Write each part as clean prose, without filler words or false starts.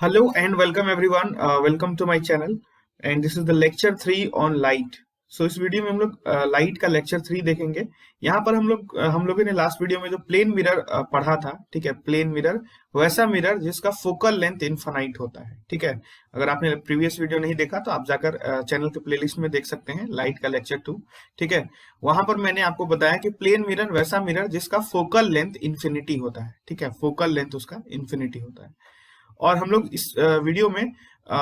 Hello and welcome everyone. Welcome to my channel and this is the lecture 3 on light. So इस video में हम लोग light का lecture 3 देखेंगे। यहाँ पर हम लोगों ने लास्ट वीडियो में जो प्लेन मिरर पढ़ा था, ठीक है, प्लेन मिरर वैसा मिरर जिसका फोकल लेंथ इनफाइनाइट होता है, ठीक है। अगर आपने प्रीवियस वीडियो नहीं देखा तो आप जाकर चैनल के प्लेलिस्ट में देख सकते हैं, लाइट का लेक्चर 2, ठीक है। वहां पर मैंने आपको बताया कि प्लेन मिरर वैसा मिरर जिसका फोकल लेंथ इन्फिनिटी होता है, ठीक है, फोकल लेंथ उसका इन्फिनिटी होता है। और हम लोग इस वीडियो में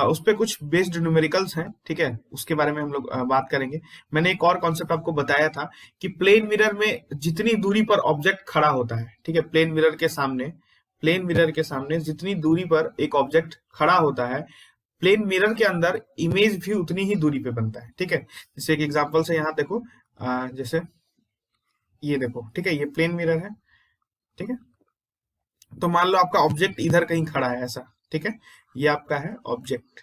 उस पे कुछ बेस्ड न्यूमेरिकल्स हैं, ठीक है, उसके बारे में हम लोग बात करेंगे। मैंने एक और कॉन्सेप्ट आपको बताया था कि प्लेन मिरर में जितनी दूरी पर ऑब्जेक्ट खड़ा होता है, ठीक है, प्लेन मिरर के सामने जितनी दूरी पर एक ऑब्जेक्ट खड़ा होता है, प्लेन मिरर के अंदर इमेज भी उतनी ही दूरी पे बनता है, ठीक है। जैसे एक एग्जांपल से यहाँ देखो, जैसे ये देखो, ठीक है, ये प्लेन मिरर है, ठीक है। तो मान लो आपका ऑब्जेक्ट इधर कहीं खड़ा है ऐसा, ठीक है, ये आपका है ऑब्जेक्ट।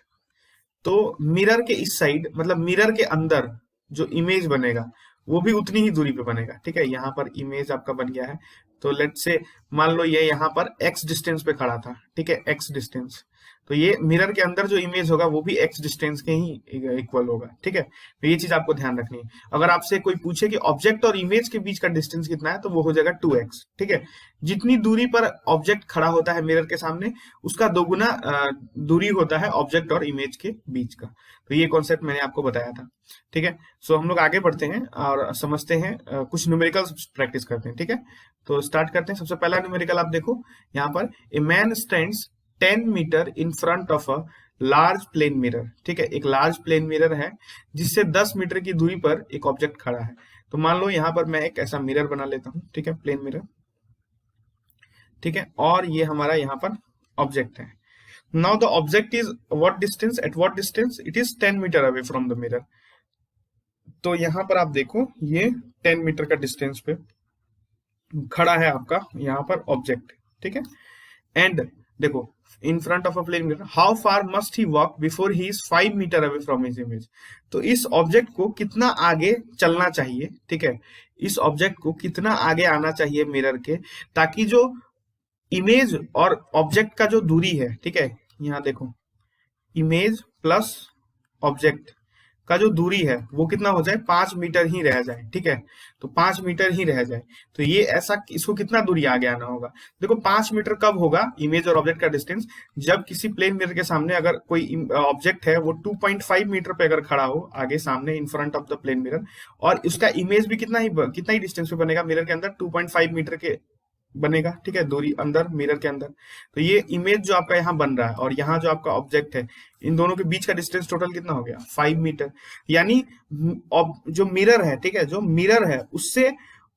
तो मिरर के इस साइड, मतलब मिरर के अंदर जो इमेज बनेगा वो भी उतनी ही दूरी पे बनेगा, ठीक है। यहाँ पर इमेज आपका बन गया है, तो लेट से मान लो ये यहाँ पर x डिस्टेंस पे खड़ा था, ठीक है, x डिस्टेंस। तो ये मिरर के अंदर जो इमेज होगा वो भी x डिस्टेंस के ही इक्वल होगा, ठीक है। तो ये चीज आपको ध्यान रखनी है। अगर आपसे कोई पूछे कि ऑब्जेक्ट और इमेज के बीच का डिस्टेंस कितना है, तो वो हो जाएगा 2x, ठीक है। जितनी दूरी पर ऑब्जेक्ट खड़ा होता है मिरर के सामने, उसका दोगुना दूरी होता है ऑब्जेक्ट और इमेज के बीच का। तो ये कॉन्सेप्ट मैंने आपको बताया था, ठीक है। सो हम लोग आगे बढ़ते हैं और समझते हैं, कुछ न्यूमेरिकल्स प्रैक्टिस करते हैं, ठीक है। तो स्टार्ट करते हैं। सबसे पहला न्यूमेरिकल आप देखो यहाँ पर, a man stands 10 metre in front of a large plane mirror, ठीक है। एक लार्ज प्लेन मिरर है जिससे 10 मीटर की दूरी पर एक ऑब्जेक्ट खड़ा है। तो मान लो यहाँ पर मैं एक ऐसा मिरर बना लेता हूँ, ठीक है, प्लेन मिरर, ठीक है। और ये हमारा यहाँ पर ऑब्जेक्ट है। Now the object is what distance, at what distance, it is 10 metre away from the mirror. तो यहाँ पर आप देखो, ये 10 मीटर का डिस्टेंस पे खड़ा है आपका यहाँ पर ऑब्जेक्ट, ठीक है। एंड देखो, in front of a plane mirror, how far must he walk before he is 5 metre away from his image. तो इस ऑब्जेक्ट को कितना आगे चलना चाहिए, ठीक है, इस ऑब्जेक्ट को कितना आगे आना चाहिए मिरर के, ताकि जो इमेज और ऑब्जेक्ट का जो दूरी है, ठीक है, यहाँ देखो, इमेज प्लस ऑब्जेक्ट का जो दूरी है वो कितना हो जाए, 5 मीटर ही रह जाए, ठीक है। तो 5 मीटर ही रह जाए। तो ये ऐसा, इसको कितना दूरी आगे आना होगा। देखो 5 मीटर कब होगा इमेज और ऑब्जेक्ट का डिस्टेंस, जब किसी प्लेन मिरर के सामने अगर कोई ऑब्जेक्ट है वो 2.5 मीटर पे अगर खड़ा हो आगे सामने, in front of the plane mirror, और उसका इमेज भी कितना ही डिस्टेंस पे बनेगा मिरर के अंदर, 2.5 मीटर के बनेगा, ठीक है, दूरी अंदर मिरर के अंदर। तो ये इमेज जो आपका यहाँ बन रहा है और यहाँ जो आपका ऑब्जेक्ट है, इन दोनों के बीच का डिस्टेंस टोटल कितना हो गया, 5 मीटर। यानी जो मिरर है, ठीक है, जो मिरर है उससे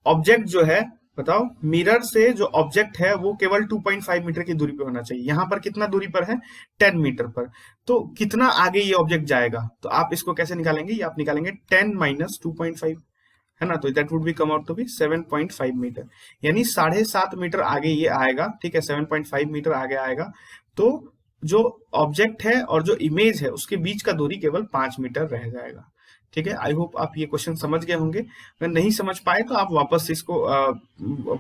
ऑब्जेक्ट जो है, बताओ, मिरर से जो ऑब्जेक्ट है वो केवल 2.5 मीटर की दूरी पे होना चाहिए। यहाँ पर कितना दूरी पर है, 10 मीटर पर। तो कितना आगे ये ऑब्जेक्ट जाएगा, तो आप इसको कैसे निकालेंगे, ये आप निकालेंगे 10 माइनस 2.5, है ना। तो that would be come out to be 7.5 metre, यानी 7.5 मीटर आगे ये आएगा, ठीक है, 7.5 मीटर आगे आएगा। तो जो ऑब्जेक्ट है और जो इमेज है उसके बीच का दूरी केवल 5 मीटर रह जाएगा, ठीक है। आई होप आप ये क्वेश्चन समझ गए होंगे। अगर नहीं समझ पाए तो आप वापस इसको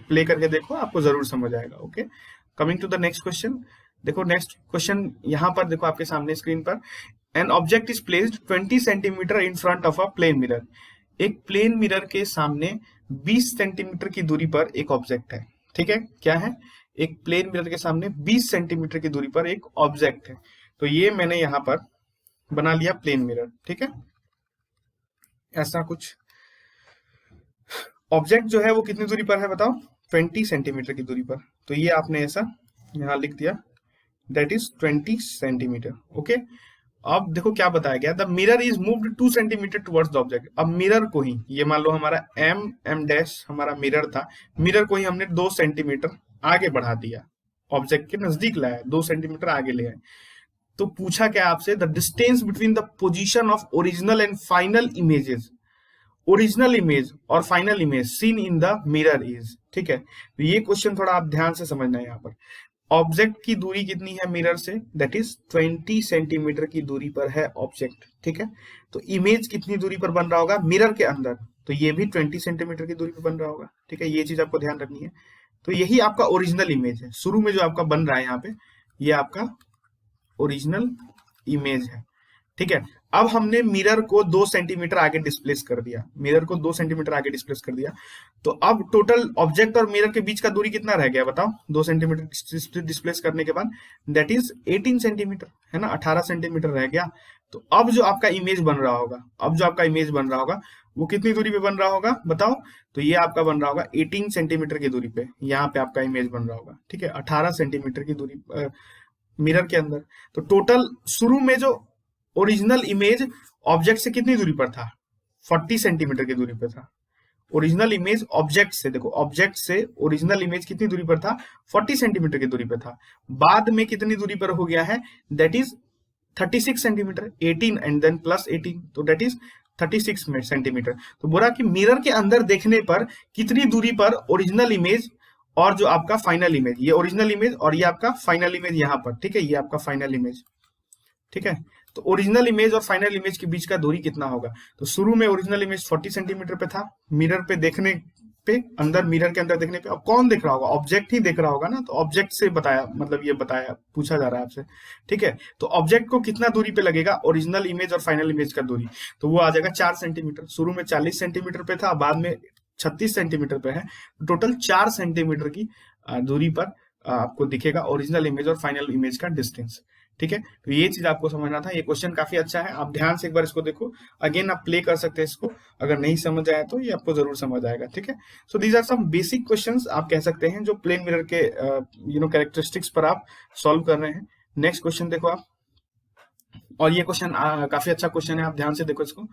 प्ले करके देखो, आपको जरूर समझ आएगा। Okay, coming to the next question. देखो नेक्स्ट क्वेश्चन यहाँ पर देखो आपके सामने स्क्रीन पर, an object is placed 20 centimetre in front of a plane mirror. एक प्लेन मिरर के सामने 20 सेंटीमीटर की दूरी पर एक ऑब्जेक्ट है, ठीक है। क्या है, एक प्लेन मिरर के सामने 20 सेंटीमीटर की दूरी पर एक ऑब्जेक्ट है। तो ये मैंने यहां पर बना लिया प्लेन मिरर, ठीक है, ऐसा कुछ ऑब्जेक्ट जो है वो कितनी दूरी पर है बताओ, 20 सेंटीमीटर की दूरी पर। तो ये आपने ऐसा यहां लिख दिया, दैट इज 20 सेंटीमीटर। ओके, अब देखो क्या बताया गया, the mirror is moved 2 centimetre towards the object. अब मिरर को ही, ये मान लो हमारा एम डैश हमारा मिरर था, मिरर को ही हमने 2 सेंटीमीटर आगे बढ़ा दिया, ऑब्जेक्ट के नजदीक लाया, 2 सेंटीमीटर आगे ले आए। तो पूछा क्या आपसे, the distance between the position of original and final images, original image और final image seen in the mirror is, ठीक है। तो ये क्वेश्चन थोड़ा आप ध्यान से समझना है। यहाँ पर ऑब्जेक्ट की दूरी कितनी है मिरर से, दैट इज 20 सेंटीमीटर की दूरी पर है ऑब्जेक्ट, ठीक है। तो इमेज कितनी दूरी पर बन रहा होगा मिरर के अंदर, तो ये भी 20 सेंटीमीटर की दूरी पर बन रहा होगा, ठीक है। ये चीज आपको ध्यान रखनी है। तो यही आपका ओरिजिनल इमेज है, शुरू में जो आपका बन रहा है यहाँ पे, ये आपका ओरिजिनल इमेज है। ठीक है, अब हमने मिरर को 2 सेंटीमीटर आगे डिस्प्लेस कर दिया, मिरर को 2 सेंटीमीटर आगे डिस्प्लेस कर दिया, तो अब टोटल ऑब्जेक्ट और मिरर के बीच का दूरी कितना रह गया बताओ, 2 सेंटीमीटर डिस्प्लेस करने के बाद, दैट इज 18 सेंटीमीटर, है ना, 18 सेंटीमीटर रह गया। तो अब जो आपका इमेज बन रहा होगा, अब जो आपका इमेज बन रहा होगा वो कितनी दूरी पे बन रहा होगा बताओ, तो ये आपका बन रहा होगा 18 सेंटीमीटर की दूरी पे, यहाँ पे आपका इमेज बन रहा होगा। ठीक है, 18 सेंटीमीटर की दूरी मिरर के अंदर। तो टोटल शुरू में जो ओरिजिनल इमेज ऑब्जेक्ट से कितनी दूरी पर था, 40 सेंटीमीटर की दूरी पर था। ओरिजिनल इमेज ऑब्जेक्ट से, देखो ऑब्जेक्ट से ओरिजिनल इमेज कितनी दूरी पर था, 40 सेंटीमीटर की दूरी पर था। बाद में कितनी दूरी पर हो गया है, that is 36 centimetre, 18 and then plus 18, तो दैट इज 36 सेंटीमीटर। तो बोला कि मिरर के अंदर देखने पर कितनी दूरी पर ओरिजिनल इमेज और जो आपका फाइनल इमेज, ये ओरिजिनल इमेज और ये आपका फाइनल इमेज यहाँ पर, ठीक है, ये आपका फाइनल इमेज। ठीक है, तो ओरिजिनल इमेज और फाइनल इमेज के बीच का दूरी कितना होगा, तो शुरू में ओरिजिनल इमेज 40 सेंटीमीटर पे था, मिरर पे देखने पे, अंदर मिरर के अंदर देखने पे, अब कौन देख रहा होगा, ऑब्जेक्ट ही देख रहा होगा ना, तो ऑब्जेक्ट से बताया, मतलब ये बताया, पूछा जा रहा है आपसे। ठीक है, तो ऑब्जेक्ट को कितना दूरी पे लगेगा ओरिजिनल इमेज और फाइनल इमेज का दूरी, तो वो आ जाएगा 4 सेंटीमीटर। शुरू में 40 सेंटीमीटर पे था, बाद में 36 सेंटीमीटर पे है, टोटल 4 सेंटीमीटर की दूरी पर आपको दिखेगा ओरिजिनल इमेज और फाइनल इमेज का डिस्टेंस। ठीक है, तो ये चीज आपको समझना था। ये क्वेश्चन काफी अच्छा है, आप ध्यान से एक बार इसको देखो, अगेन आप प्ले कर सकते हैं इसको, अगर नहीं समझ आया तो ये आपको जरूर समझ आएगा। ठीक है, so these are some basic questions आप कह सकते हैं जो प्लेन मिरर के कैरेक्टरिस्टिक्स पर आप सॉल्व कर रहे हैं। नेक्स्ट क्वेश्चन देखो आप, और ये क्वेश्चन काफी अच्छा क्वेश्चन है, आप ध्यान से देखो इसको।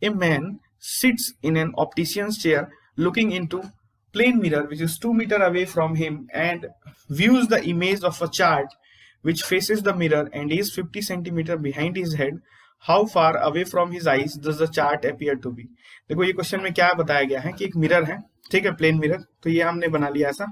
A man sits in an optician's chair looking into plane mirror which is 2 meter away from him and views the image of a chart which faces the mirror and is 50 centimeter behind his head. How far away from his eyes does the chart appear to be? देखो ये question में क्या बताया गया है कि एक mirror है, ठीक है, प्लेन मिरर, तो ये हमने बना लिया, ऐसा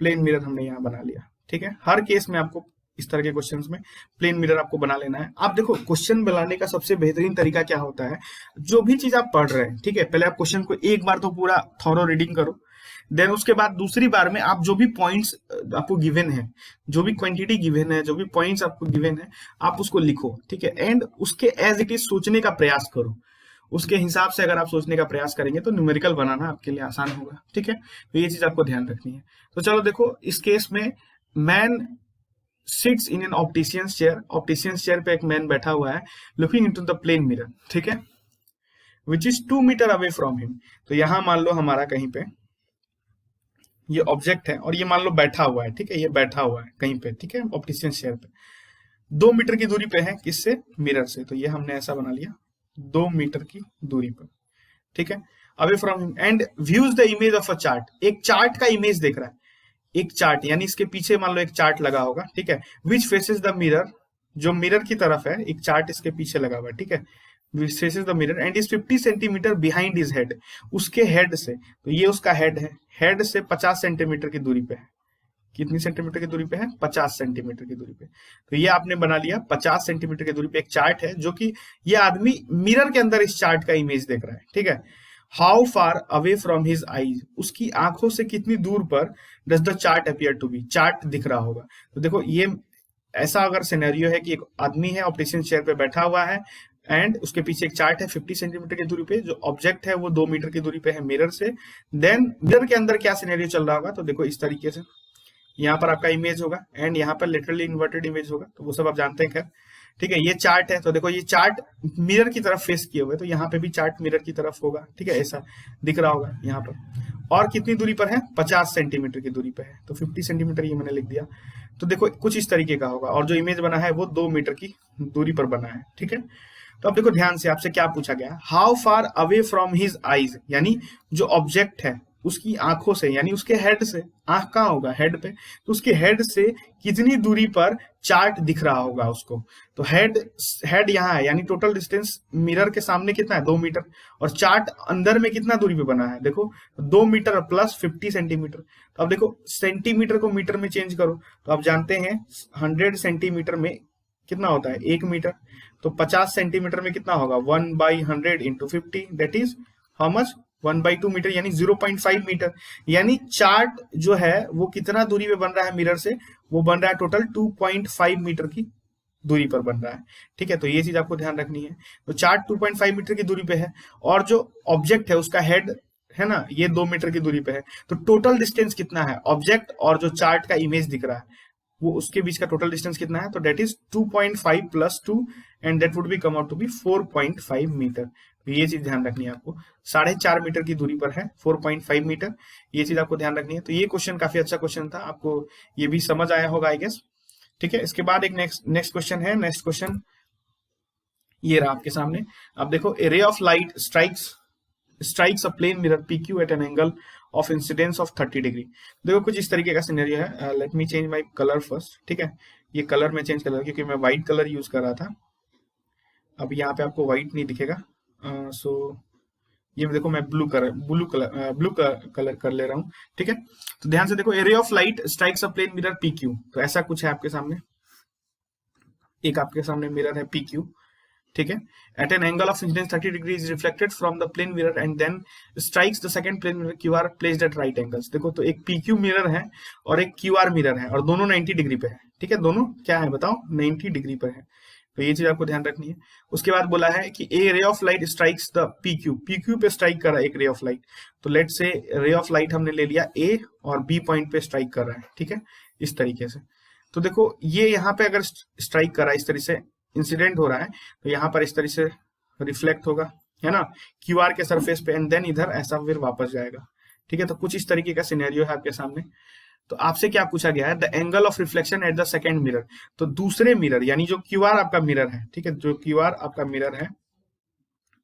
प्लेन मिरर हमने यहाँ बना लिया। ठीक है, हर केस में आपको इस तरह के क्वेश्चंस में प्लेन मिरर आपको बना लेना है। आप देखो क्वेश्चन बनाने का सबसे बेहतरीन तरीका क्या होता है, जो भी चीज आप पढ़ रहे हैं, ठीक है, पहले आप क्वेश्चन को एक बार तो पूरा थॉरो रीडिंग करो, देन उसके बाद दूसरी बार में आप जो भी पॉइंट्स आपको गिवन है, जो भी क्वांटिटी गिवन है, जो भी पॉइंट्स आपको गिवन है, आप उसको लिखो। ठीक है, एंड उसके एज इट इज सोचने का प्रयास करो, उसके हिसाब से अगर आप सोचने का प्रयास करेंगे तो न्यूमेरिकल बनाना आपके लिए आसान होगा। ठीक है, तो ये चीज आपको ध्यान रखनी है। तो चलो देखो, इस केस में man sits in an optician's chair, optician's chair पे एक मैन बैठा हुआ है, looking into the plane mirror, ठीक है, which is 2 metre away from him. तो यहां मान लो हमारा कहीं पे ये ऑब्जेक्ट है और ये मान लो बैठा हुआ है, ठीक है, ये बैठा हुआ है कहीं पे, ठीक है, ऑप्टिशियंस चेयर पे 2 मीटर की दूरी पे है, किससे, मिरर से। तो ये हमने ऐसा बना लिया 2 मीटर की दूरी पर, ठीक है, away from him and views the image of a chart, एक चार्ट का इमेज देख रहा है, एक चार्ट, यानी इसके पीछे मान लो एक चार्ट लगा होगा, ठीक है, विच फेसेस द मिरर, जो मिरर की तरफ है, एक चार्ट इसके पीछे लगा हुआ है, ठीक है, which faces the mirror and is 50 centimetre behind his head, उसके हेड से, तो ये उसका हेड है, हेड से 50 सेंटीमीटर की दूरी पे है, कितनी सेंटीमीटर की दूरी पे है, 50 सेंटीमीटर की दूरी पे। तो ये आपने बना लिया 50 सेंटीमीटर की दूरी पे एक चार्ट है, जो कि ये आदमी मिरर के अंदर इस चार्ट का इमेज देख रहा है, ठीक है। How far away from his eyes, उसकी आंखों से कितनी दूर पर does the chart appear to be, chart दिख रहा होगा। तो देखो ये ऐसा अगर सिनेरियो है कि एक आदमी है ऑप्टिशियन चेयर पे बैठा हुआ है एंड उसके पीछे एक चार्ट है 50 सेंटीमीटर की दूरी पे, जो ऑब्जेक्ट है वो 2 मीटर की दूरी पे है मिरर से, देन मिरर के अंदर क्या सिनेरियो चल रहा होगा, तो देखो इस तरीके से यहाँ पर आपका इमेज होगा एंड यहाँ पर लिटरली इन्वर्टेड इमेज होगा, तो वो सब आप जानते हैं खैर, ठीक है। ये चार्ट है, तो देखो ये चार्ट मिरर की तरफ फेस किए हुए, तो यहाँ पे भी चार्ट मिरर की तरफ होगा, ठीक है, ऐसा दिख रहा होगा यहाँ पर। और कितनी दूरी पर है, 50 सेंटीमीटर की दूरी पे है, तो 50 सेंटीमीटर ये मैंने लिख दिया। तो देखो कुछ इस तरीके का होगा, और जो इमेज बना है वो 2 मीटर की दूरी पर बना है, ठीक है। तो अब देखो ध्यान से, आपसे क्या पूछा गया, how far away from his eyes, यानी जो ऑब्जेक्ट है उसकी आंखों से, यानी उसके हेड से, आंख कहाँ होगा, हेड पे, तो उसके हेड से कितनी दूरी पर चार्ट दिख रहा होगा उसको। तो हेड यहाँ है, यानी टोटल डिस्टेंस मिरर के सामने कितना है, 2 मीटर, और चार्ट अंदर में कितना दूरी पे बना है, देखो 2 मीटर प्लस 50 सेंटीमीटर। तो अब देखो सेंटीमीटर को मीटर में चेंज करो, तो आप जानते हैं 100 सेंटीमीटर में कितना होता है, 1 मीटर, तो 50 सेंटीमीटर में कितना होगा, 1/100 into 50, that is how much, 1/2 metre, यानी 0.5 मीटर। यानी चार्ट जो है वो कितना दूरी पे बन रहा है मिरर से, वो बन रहा है टोटल 2.5 मीटर की दूरी पर बन रहा है। ठीक है, तो ये चीज आपको ध्यान रखनी है। तो चार्ट 2.5 मीटर की दूरी पे है और जो ऑब्जेक्ट है उसका हेड है ना ये 2 मीटर की दूरी पे है। तो टोटल डिस्टेंस कितना है ऑब्जेक्ट और जो चार्ट का इमेज दिख रहा है वो उसके बीच का टोटल डिस्टेंस कितना है, तो that is 2.5 plus 2 and that would be come out to be 4.5 metre. तो ये चीज ध्यान रखनी है आपको, 4.5 मीटर की दूरी पर है 4.5 मीटर, ये चीज आपको ध्यान रखनी है। तो ये क्वेश्चन काफी अच्छा क्वेश्चन था, आपको ये भी समझ आया होगा आई गेस। ठीक है, इसके बाद एक नेक्स्ट क्वेश्चन है। नेक्स्ट क्वेश्चन ये रहा आपके सामने। अब देखो, a ray of light strikes a plane mirror PQ at an angle of incidence of 30 degree. देखो कुछ इस तरीके का सिनेरियो है। Let me change my colour first. ठीक है, ये कलर में चेंज कर रहा हूं क्योंकि मैं व्हाइट कलर यूज कर रहा था। अब यहाँ पे आपको व्हाइट नहीं दिखेगा, सो ये देखो मैं ब्लू कलर कर ले रहा हूँ। ठीक है, तो ध्यान से देखो, a ray of light strikes a plane mirror PQ। तो ऐसा कुछ है आपके सामने, एक आपके सामने मिरर है PQ। ठीक है, at an angle of incidence 30 degree is reflected from the plane mirror and then strikes the second plane mirror QR placed at right angles. देखो, तो एक PQ मिरर है और एक QR मिरर है और दोनों 90 डिग्री पे है। ठीक है, दोनों क्या है बताओ, 90 डिग्री पर है। तो ये चीज आपको ध्यान रखनी है। उसके बाद बोला है कि a ray of light strikes the PQ पे स्ट्राइक कर रहा है एक रे ऑफ लाइट। तो लेट से रे ऑफ लाइट हमने ले लिया A और B पॉइंट पे स्ट्राइक कर रहा है। ठीक है, इस तरीके से। तो देखो ये यहाँ पे अगर स्ट्राइक कर रहा है, इस तरह से इंसिडेंट हो रहा है, तो यहाँ पर इस तरह से रिफ्लेक्ट होगा, है ना, QR के सरफेस पे, एंड देन इधर ऐसा फिर वापस जाएगा। ठीक है, तो कुछ इस तरीके का सिनेरियो है आपके सामने। तो आपसे क्या पूछा गया है, the angle of reflection at the second mirror. तो दूसरे मिरर यानी जो QR आपका मिरर है, ठीक है, जो QR आपका मिरर है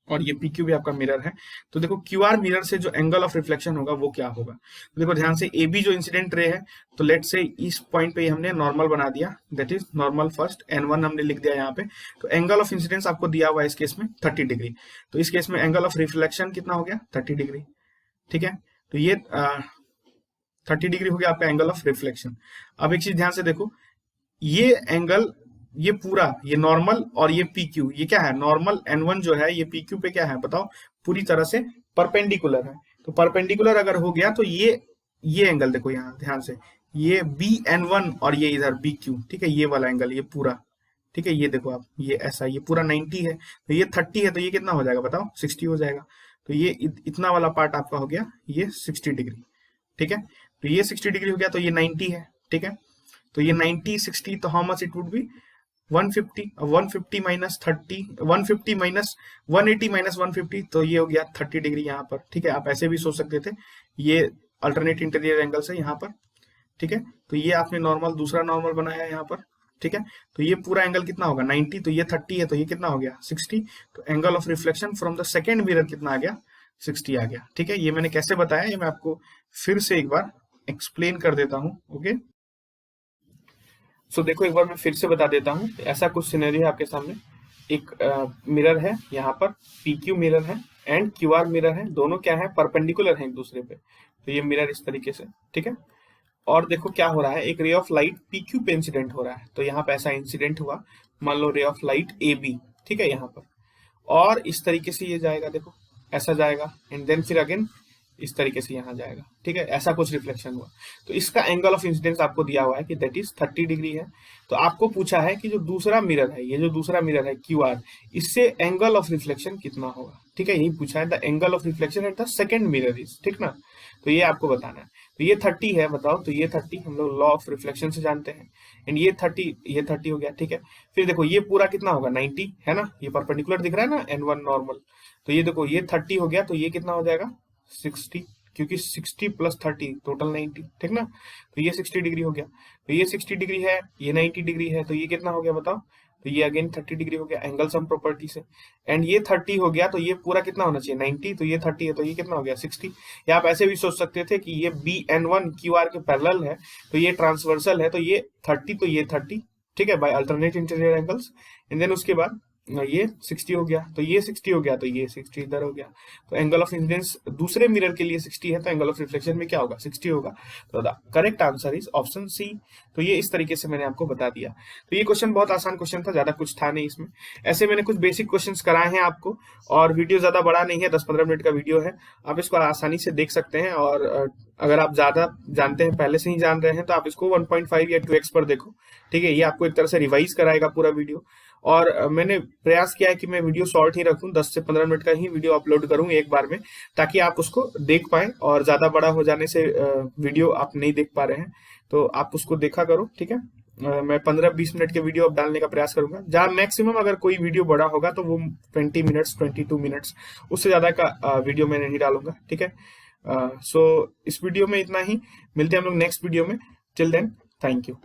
और ये PQ भी आपका मिरर है, तो देखो QR मिरर से जो एंगल ऑफ रिफ्लेक्शन होगा वो क्या होगा। तो देखो ध्यान से, AB जो इंसिडेंट रे है, तो लेट से इस पॉइंट पे हमने नॉर्मल बना दिया, that is normal first, N1 हमने लिख दिया यहाँ पे। तो एंगल ऑफ इंसिडेंस आपको दिया हुआ है इस केस में 30 डिग्री। तो इस केस में एंगल ऑफ रिफ्लेक्शन कितना हो गया, 30 डिग्री। ठीक है, तो ये 30 डिग्री हो गया आपका एंगल ऑफ रिफ्लेक्शन। अब एक चीज ध्यान से देखो, ये एंगल, ये पूरा, ये नॉर्मल और ये PQ, ये क्या है, नॉर्मल N1 जो है ये PQ पे क्या है बताओ, पूरी तरह से परपेंडिकुलर है। तो परपेंडिकुलर अगर हो गया तो ये एंगल देखो यहाँ ध्यान से, ये BN1 और ये इधर BQ, ठीक है, ये वाला एंगल, ये पूरा, ठीक है, ये देखो आप, ये ऐसा, ये पूरा 90 है, तो ये 30 है, तो ये कितना हो जाएगा बताओ, 60 हो जाएगा। तो ये इतना वाला पार्ट आपका हो गया ये 60 डिग्री। ठीक है, तो ये 60 डिग्री हो गया, तो ये 90 है। ठीक है, तो ये 90 60, तो how much it would be 150, 150 minus 30, 150 minus 180 minus 150, तो ये हो गया 30 डिग्री यहाँ पर। ठीक है, आप ऐसे भी सोच सकते थे, ये अल्टरनेट इंटीरियर एंगल से यहाँ पर। ठीक है, तो ये आपने नॉर्मल, दूसरा नॉर्मल बनाया यहाँ पर। ठीक है, तो ये पूरा एंगल कितना होगा 90, तो ये 30 है, तो ये कितना हो गया 60। तो angle of reflection from the second mirror कितना आ गया, 60 आ गया। ठीक है, ये मैंने कैसे बताया, ये मैं आपको फिर से एक बार एक्सप्लेन कर देता हूँ। ओके, सो देखो एक बार मैं फिर से बता देता हूँ। ऐसा कुछ सिनेरियो है आपके सामने, एक मिरर है यहाँ पर, PQ मिरर है एंड QR मिरर है, दोनों क्या है, परपेंडिकुलर है एक दूसरे पे। तो ये मिरर इस तरीके से, ठीक है, और देखो क्या हो रहा है, एक रे ऑफ लाइट PQ पे इंसिडेंट हो रहा है। तो यहाँ पे ऐसा इंसिडेंट हुआ, मान लो रे ऑफ लाइट AB, ठीक है, यहाँ पर, और इस तरीके से ये जाएगा, देखो ऐसा जाएगा, एंड देन फिर अगेन इस तरीके से यहाँ जाएगा। ठीक है, ऐसा कुछ रिफ्लेक्शन हुआ। तो इसका एंगल ऑफ इंसिडेंस आपको दिया हुआ है कि दैट इज 30 डिग्री है। तो आपको पूछा है कि जो दूसरा मिरर है, ये जो दूसरा मिरर है QR, इससे एंगल ऑफ रिफ्लेक्शन कितना होगा। ठीक है, यही पूछा है, the angle of reflection at the second mirror is, ठीक ना। तो ये आपको बताना है। तो ये 30 है, बताओ, तो ये 30 हम लोग लॉ ऑफ रिफ्लेक्शन से जानते हैं, एंड ये 30 हो गया। ठीक है, फिर देखो ये पूरा कितना होगा 90 है ना, ये परपेंडिकुलर दिख रहा है ना, N1 नॉर्मल। तो ये देखो ये 30 हो गया, तो ये कितना हो जाएगा 60, क्योंकि 60 प्लस 30 टोटल 90, ठीक ना। तो ये 60 डिग्री हो गया, तो ये 60 डिग्री है, ये 90 डिग्री है, तो ये कितना हो गया बताओ, तो ये अगेन 30 डिग्री हो गया एंगल सम प्रॉपर्टी से। एंड ये 30 हो गया, तो ये पूरा कितना होना चाहिए 90, तो ये 30 है, तो ये कितना हो गया 60। या आप ऐसे भी सोच सकते थे कि ये BN1 QR के पैरेलल है, तो ये ट्रांसवर्सल है, तो ये 30, तो ये 30, ठीक है, by alternate interior angles. And then उसके बाद ये 60 हो गया, तो ये 60 हो गया, तो ये 60 इधर हो गया। तो एंगल ऑफ इंसिडेंस दूसरे मिरर के लिए 60 है, तो एंगल ऑफ रिफ्लेक्शन में क्या होगा, 60 होगा। तो the correct answer is option C. तो ये इस तरीके से मैंने आपको बता दिया। तो ये क्वेश्चन बहुत आसान क्वेश्चन था, ज्यादा कुछ था नहीं इसमें। ऐसे मैंने कुछ बेसिक क्वेश्चंस कराए हैं आपको, और वीडियो ज्यादा बड़ा नहीं है, 10-15 मिनट का वीडियो है, आप इसको आसानी से देख सकते हैं। और अगर आप ज्यादा जानते हैं, पहले से ही जान रहे हैं, तो आप इसको 1.5 या 2x पर देखो, ठीक है। ये आपको एक तरह से रिवाइज कराएगा पूरा वीडियो। और मैंने प्रयास किया है कि मैं वीडियो शॉर्ट ही रखूं, 10 से 15 मिनट का ही वीडियो अपलोड करूं एक बार में, ताकि आप उसको देख पाएं। और ज्यादा बड़ा हो जाने से वीडियो आप नहीं देख पा रहे हैं, तो आप उसको देखा करो, ठीक है। मैं 15-20 मिनट के वीडियो अब डालने का प्रयास करूंगा, जहाँ मैक्सिमम अगर कोई वीडियो बड़ा होगा तो वो 20 मिनट्स 22 मिनट्स, उससे ज्यादा का वीडियो मैं नहीं डालूंगा, ठीक है। सो इस वीडियो में इतना ही, मिलते हैं हम लोग नेक्स्ट वीडियो में। Till then, thank you.